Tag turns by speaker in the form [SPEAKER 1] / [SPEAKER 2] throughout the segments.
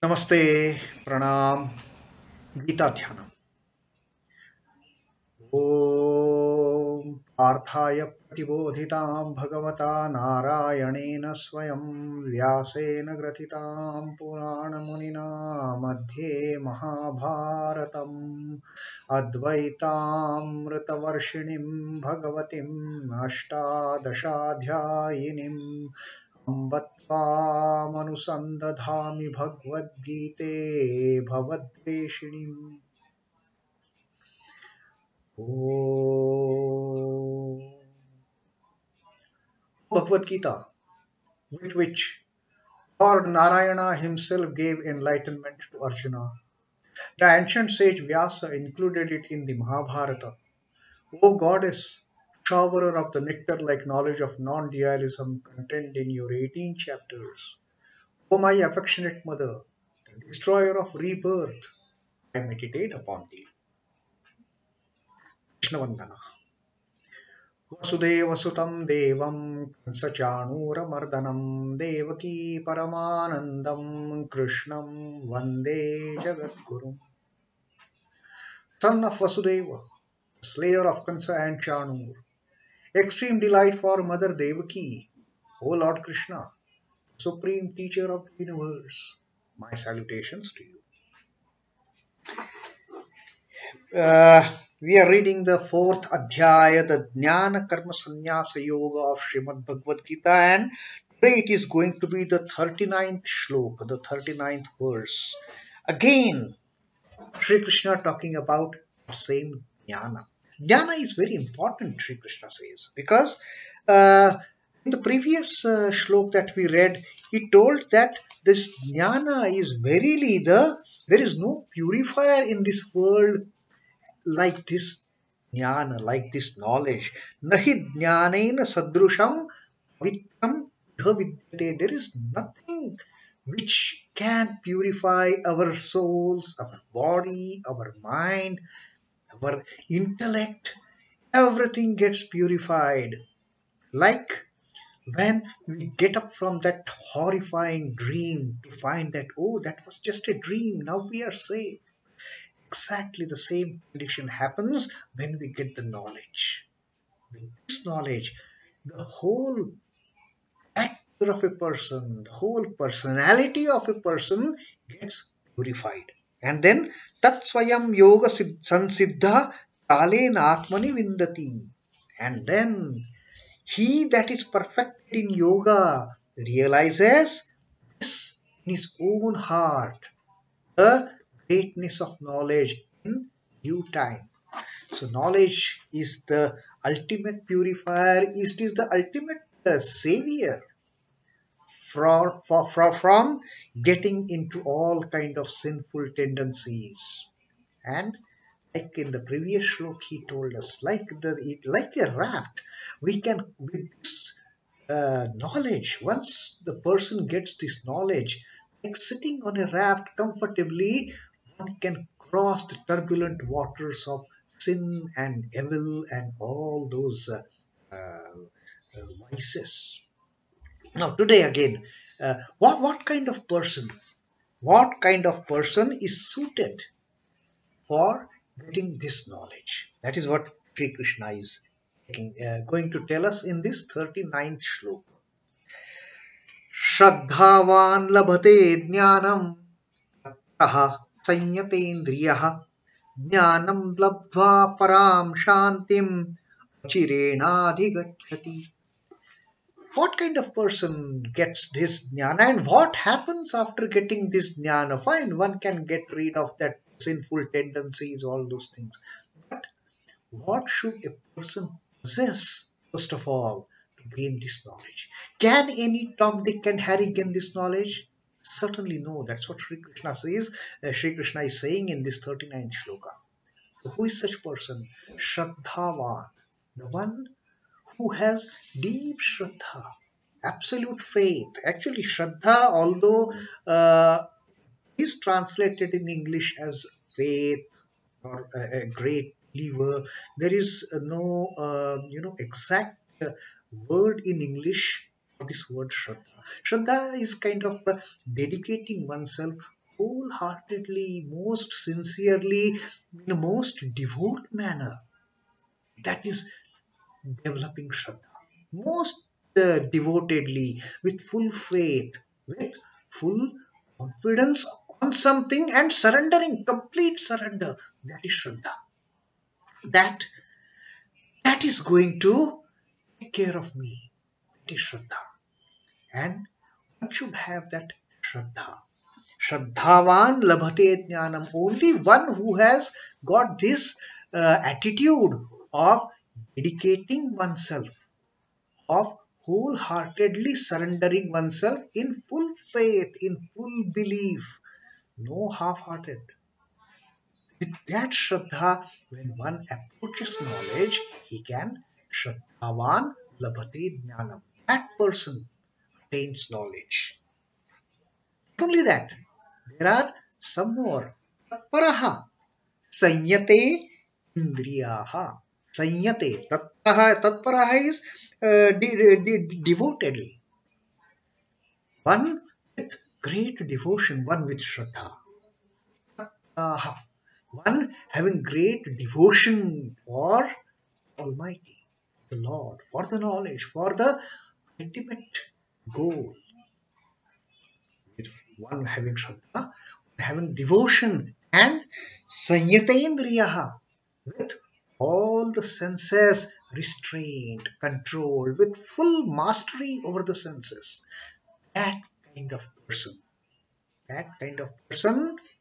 [SPEAKER 1] Namaste, Pranam, Gita Dhyanam. Om Parthaya Pratibodhitam Bhagavata Narayanena Swayam Vyasena Gratitam Purana Munina Madhye Mahabharatam Advaitam Ritavarshinim Bhagavatim Ashtadashadhyayinim Ambatvam Bhagavad Gite Bhavadveshinim. Oh, Bhagavad Gita, with which Lord Narayana himself gave enlightenment to Arjuna. The ancient sage Vyasa included it in the Mahabharata. O goddess, showerer of the nectar-like knowledge of non-dualism contained in your 18 chapters. O my affectionate mother, the destroyer of rebirth, I meditate upon thee. Krishnavandana. Vasudevasutam devam Kansachanuramardanam Devaki Paramanandam Krishnam Vande Jagadgurum. Son of Vasudeva, slayer of Kansa and Chanur, extreme delight for Mother Devaki, O Lord Krishna, supreme teacher of the universe, my salutations to you. We are reading the 4th Adhyaya, the Jnana Karma Sannyasa Yoga of Srimad Bhagavad Gita, and today it is going to be the 39th Shloka, the 39th verse. Again, Sri Krishna talking about the same Jnana. Jnana is very important, Sri Krishna says, because in the previous Shlok that we read, he told that this Jnana is verily there is no purifier in this world like this jnana, like this knowledge. Nahi jnanena sadrusham vittam vidyate. There is nothing which can purify our souls, our body, our mind, our intellect. Everything gets purified. Like when we get up from that horrifying dream to find that, oh, that was just a dream, now we are safe. Exactly the same condition happens when we get the knowledge. With this knowledge, the whole actor of a person, the whole personality of a person gets purified. And then, tat swayam yoga sansiddha kalen atmani vindati. And then, he that is perfected in yoga realizes this in his own heart, the greatness of knowledge in due time. So knowledge is the ultimate purifier, it is the ultimate savior from getting into all kind of sinful tendencies. And like in the previous shlok, he told us, like a raft, we can, with this knowledge, once the person gets this knowledge, like sitting on a raft comfortably, one can cross the turbulent waters of sin and evil and all those vices. Now today again, what kind of person is suited for getting this knowledge? That is what Sri Krishna is going to tell us in this 39th Shloka. Śhraddhāvān labhate jñānaṁ tat-paraḥ sanyatendriyaḥ jñānaṁ labdhvā parāṁ śhāntim achireṇādhigachchhati. What kind of person gets this jnana, and what happens after getting this jnana? Fine, one can get rid of that sinful tendencies, all those things. But what should a person possess, first of all, to gain this knowledge? Can any Tom, Dick and Harry gain this knowledge? Certainly no. That's what Sri Krishna says. Sri Krishna is saying in this 39th shloka. So who is such person? Śhraddhāvān, the one who has deep Shraddha, absolute faith. Actually, Shraddha, although is translated in English as faith or a great believer, there is no exact word in English for this word Shraddha. Shraddha is kind of dedicating oneself wholeheartedly, most sincerely, in a most devout manner. That is developing Shraddha. Most devotedly, with full faith, with full confidence on something and surrendering, complete surrender. That is Shraddha. That, that is going to take care of me. That is Shraddha. And one should have that Shraddha. śhraddhāvān labhate jñānaṁ. Only one who has got this attitude of dedicating oneself, of wholeheartedly surrendering oneself in full faith, in full belief, no half-hearted. With that Shraddha, when one approaches knowledge, he can śhraddhāvān labhate jñānaṁ. That person attains knowledge. Not only that, there are some more. tat-paraḥ, sanyatendriyaḥ. Sanyate. Tat-paraḥ is devotedly. One with great devotion, one with Shraddha. One having great devotion for Almighty, the Lord, for the knowledge, for the ultimate goal. With one having Shraddha, having devotion, and sanyatendriyaḥ, with all the senses restrained, controlled, with full mastery over the senses. That kind of person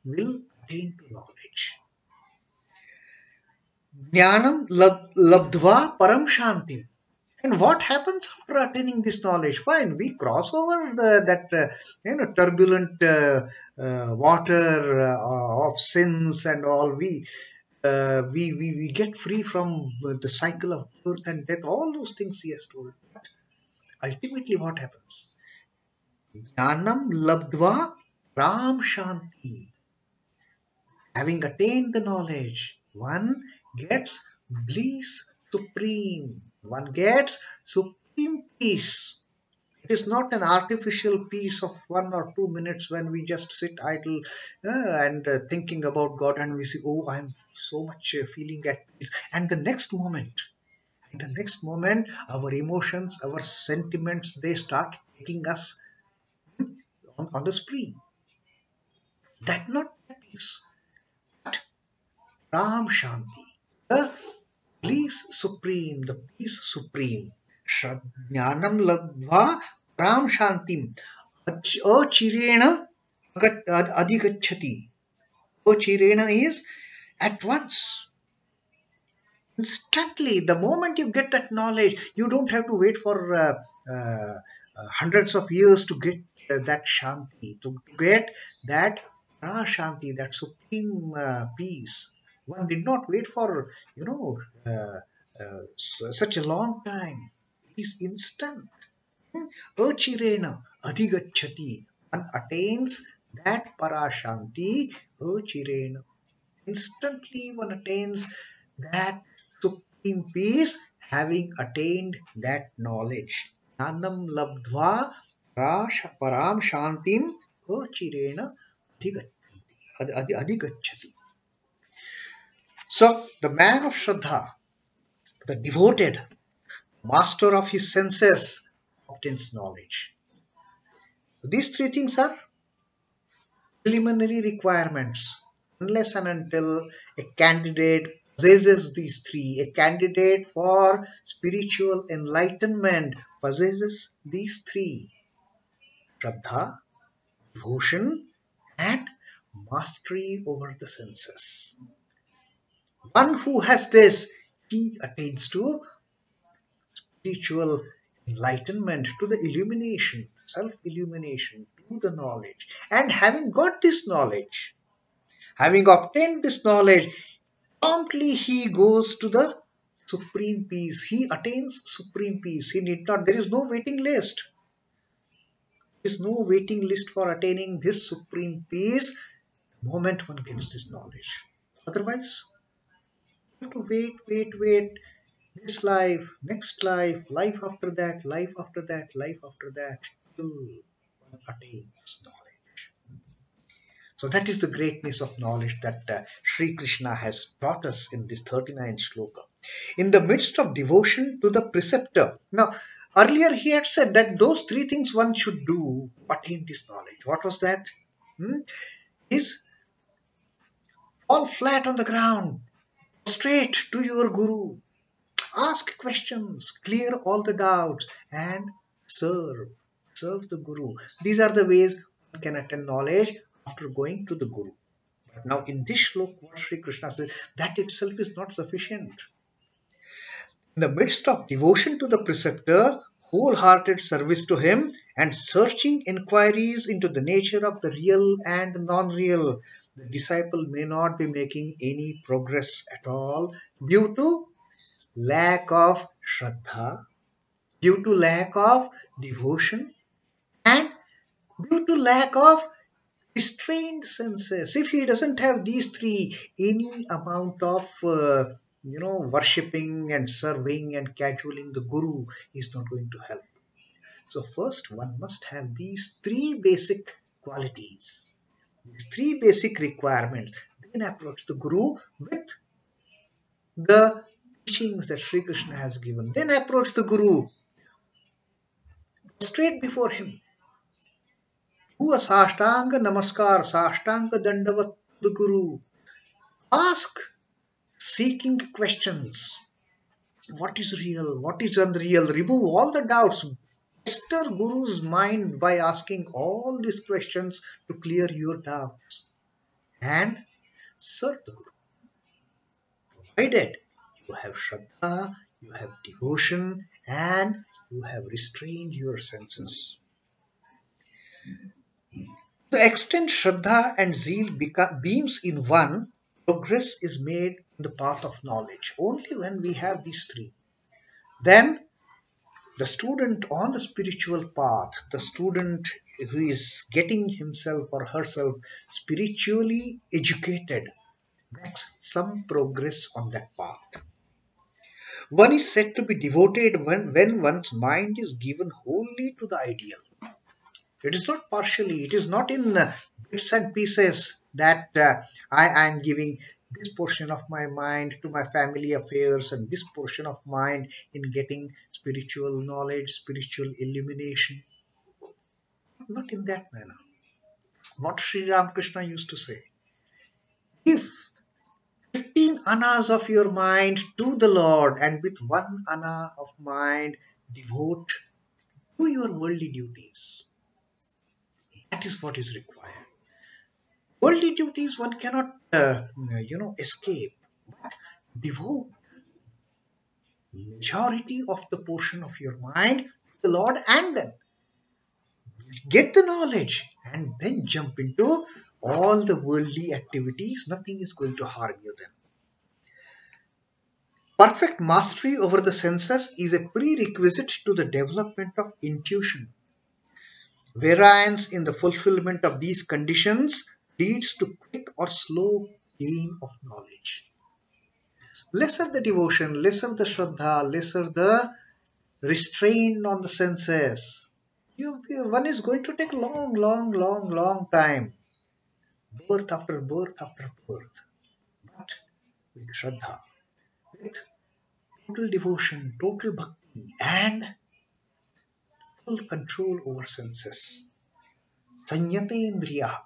[SPEAKER 1] will attain to knowledge. Jnānaṁ labdhvā parāṁ śhāntim. And what happens after attaining this knowledge? Fine, we cross over that turbulent water of sins and all. We get free from the cycle of birth and death. All those things he has told. But ultimately, what happens? Jnānaṁ labdhvā parāṁ śhānti. Having attained the knowledge, one gets bliss supreme. One gets supreme peace. It is not an artificial peace of 1 or 2 minutes when we just sit idle and thinking about God and we say, oh, I am so much feeling at peace. And the next moment, our emotions, our sentiments, they start taking us on the spree. That not peace, but parāṁ śhānti, the bliss supreme, the peace supreme. jñānaṁ labdhvā parāṁ śhāntim achireṇādhigachchhati. Achireṇa is at once, instantly. The moment you get that knowledge, you don't have to wait for hundreds of years to get that shanti, to get that parāśhanti, that supreme peace. One did not wait for, such a long time. It is instant. achireṇādhigachchhati. One attains that parāśhanti, achireṇa. Instantly one attains that supreme peace, having attained that knowledge. Jnānaṁ labdhvā parāṁ śhāntim achireṇādhigachchhati. So, the man of Shraddha, the devoted, master of his senses, obtains knowledge. So these three things are preliminary requirements. Unless and until a candidate possesses these three, a candidate for spiritual enlightenment possesses these three: Shraddha, devotion, and mastery over the senses. One who has this, he attains to spiritual enlightenment, to the illumination, self-illumination, to the knowledge. And having got this knowledge, having obtained this knowledge, promptly he goes to the supreme peace. He attains supreme peace. He need not, there is no waiting list. There is no waiting list for attaining this supreme peace the moment one gets this knowledge. Otherwise, you have to wait. This life, next life, life after that, till one attains knowledge. So that is the greatness of knowledge that Sri Krishna has taught us in this 39th shloka. In the midst of devotion to the preceptor. Now, earlier he had said that those three things one should do to attain this knowledge. What was that? Is fall flat on the ground, straight to your guru, ask questions, clear all the doubts, and serve. Serve the guru. These are the ways one can attain knowledge after going to the guru. But now in this shloka, what Sri Krishna says, that itself is not sufficient. In the midst of devotion to the preceptor, wholehearted service to him, and searching inquiries into the nature of the real and non-real, the disciple may not be making any progress at all due to lack of Shraddha, due to lack of devotion, and due to lack of restrained senses. If he doesn't have these three, any amount of worshipping and serving and cajoling the guru is not going to help. So first one must have these three basic qualities, these three basic requirements. Then approach the guru with the teachings that Sri Krishna has given. Then approach the guru straight before him. Do a sashtanga namaskar, sashtanga dandavat to the guru. Ask seeking questions. What is real? What is unreal? Remove all the doubts. Pester Guru's mind by asking all these questions to clear your doubts. And serve the Guru. Provided you have Shraddha, you have devotion, and you have restrained your senses. The extent Shraddha and zeal beams in one, progress is made in the path of knowledge. Only when we have these three. Then the student on the spiritual path, the student who is getting himself or herself spiritually educated, makes some progress on that path. One is said to be devoted when one's mind is given wholly to the ideal. It is not partially, it is not in bits and pieces that I am giving this portion of my mind to my family affairs and this portion of mind in getting spiritual knowledge, spiritual illumination. Not in that manner. What Sri Ramakrishna used to say, give 15 annas of your mind to the Lord and with 1 anna of mind devote to your worldly duties. That is what is required. Worldly duties one cannot, escape. But devote majority of the portion of your mind to the Lord and then get the knowledge and then jump into all the worldly activities. Nothing is going to harm you then. Perfect mastery over the senses is a prerequisite to the development of intuition. Variance in the fulfillment of these conditions leads to quick or slow gain of knowledge. Lesser the devotion, lesser the Shraddha, lesser the restraint on the senses. One is going to take long time. Birth after birth after birth. But with Shraddha, with total devotion, total bhakti, and full control over senses. Sanyatendriyaḥ.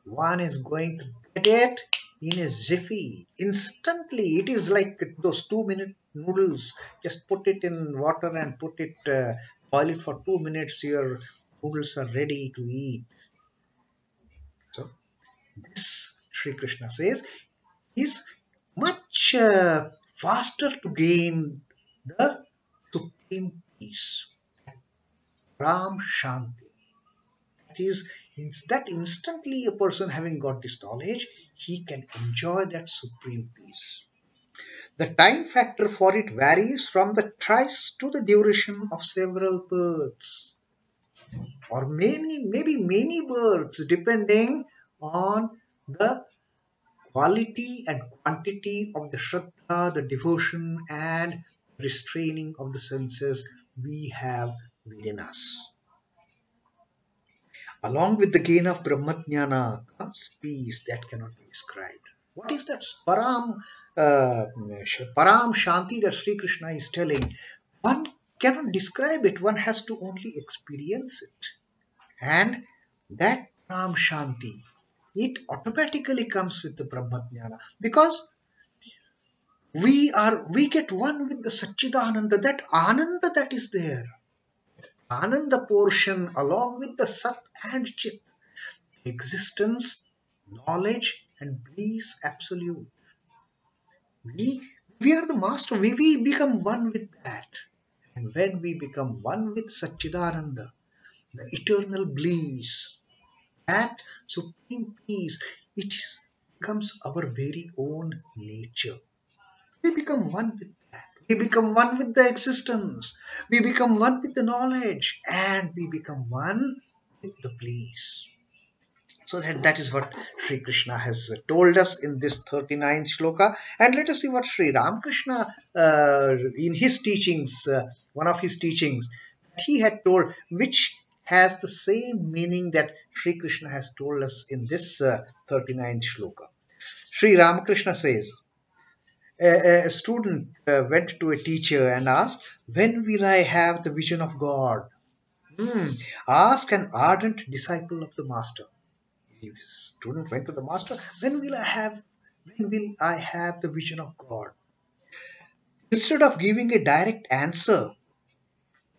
[SPEAKER 1] One is going to get it in a jiffy, instantly. It is like those 2-minute noodles. Just put it in water and boil it for 2 minutes. Your noodles are ready to eat. So this, Sri Krishna says, is much faster to gain the supreme peace. Parāṁ śhāntim. That is, that instantly a person having got this knowledge, he can enjoy that supreme peace. The time factor for it varies from the thrice to the duration of several births, or maybe many births, depending on the quality and quantity of the Shraddha, the devotion and restraining of the senses we have within us. Along with the gain of Brahmajnana comes peace that cannot be described. What is that parāṁ śhānti that Sri Krishna is telling? One cannot describe it, one has to only experience it. And that parāṁ śhānti, it automatically comes with the Brahmajnana, because we get one with the Satchidananda, that Ananda that is there. Ananda portion along with the Sat and Chit, existence, knowledge and bliss absolute. We are the master, we become one with that. And when we become one with Satchidananda, the eternal bliss, that supreme peace, becomes our very own nature. We become one with that. We become one with the existence. We become one with the knowledge. And we become one with the bliss. So that is what Sri Krishna has told us in this 39th shloka. And let us see what Sri Ramakrishna, in his teachings, one of his teachings, he had told, which has the same meaning that Sri Krishna has told us in this 39th shloka. Sri Ramakrishna says, a student went to a teacher and asked, when will I have the vision of God? Ask an ardent disciple of the master. The student went to the master, when will I have the vision of God? Instead of giving a direct answer,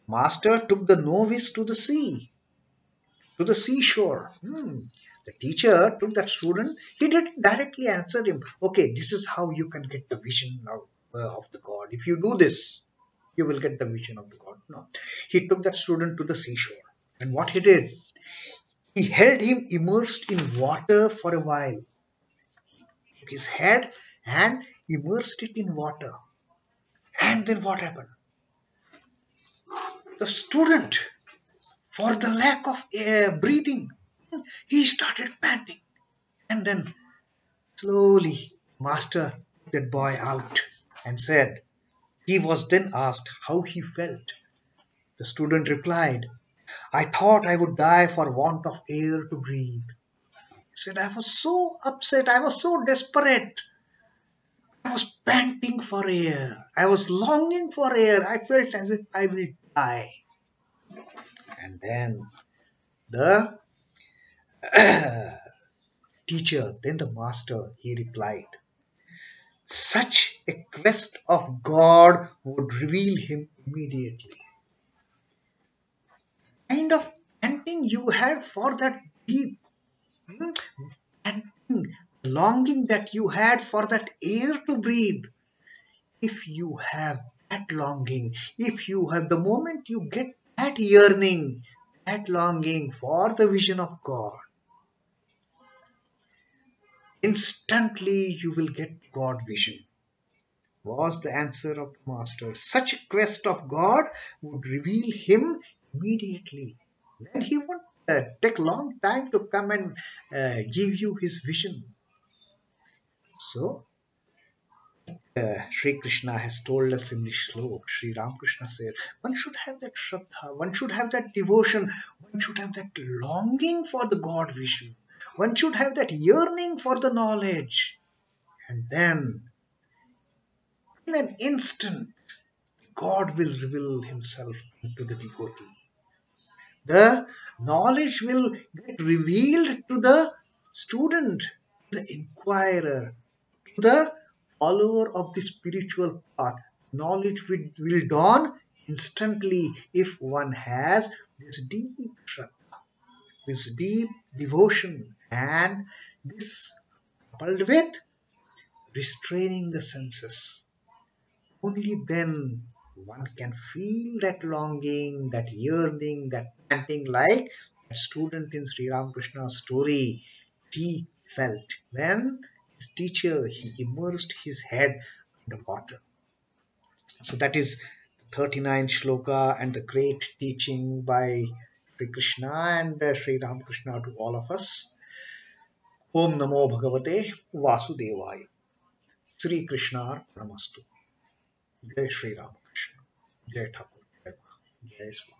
[SPEAKER 1] master took the novice to the sea, to the seashore. The teacher took that student, he didn't directly answer him, okay, this is how you can get the vision of the God. If you do this, you will get the vision of the God. No. He took that student to the seashore. And what he did, he held him immersed in water for a while. He took his head and immersed it in water. And then what happened? The student, for the lack of air, breathing, he started panting. And then slowly, master took that boy out and said, he was then asked how he felt. The student replied, I thought I would die for want of air to breathe. He said, I was so upset, I was so desperate. I was panting for air. I was longing for air. I felt as if I will die. And then the teacher, then the master, he replied, such a quest of God would reveal him immediately. Kind of panting you had for that breath, panting, longing that you had for that air to breathe. If you have that longing, if you have the moment you get that yearning, that longing for the vision of God, instantly you will get God vision, was the answer of the master. Such a quest of God would reveal him immediately. Then he won't take long time to come and give you his vision. So, Sri Krishna has told us in this shloka, Sri Ramakrishna says, one should have that Shraddha, one should have that devotion, one should have that longing for the God vision, one should have that yearning for the knowledge. And then, in an instant, God will reveal himself to the devotee. The knowledge will get revealed to the student, the inquirer, to the follower of the spiritual path. Knowledge will dawn instantly if one has this deep Shraddha, this deep devotion, and this coupled with restraining the senses. Only then one can feel that longing, that yearning, that panting, like that student in Sri Ramakrishna's story he felt when his teacher, he immersed his head under water. So that is the 39th shloka and the great teaching by Sri Krishna and Sri Ramakrishna to all of us. Om Namo Bhagavate Vasudevaya. Sri Krishna Namastu. Jai Sri Ramakrishna. Jai Thakur. Jai Swami.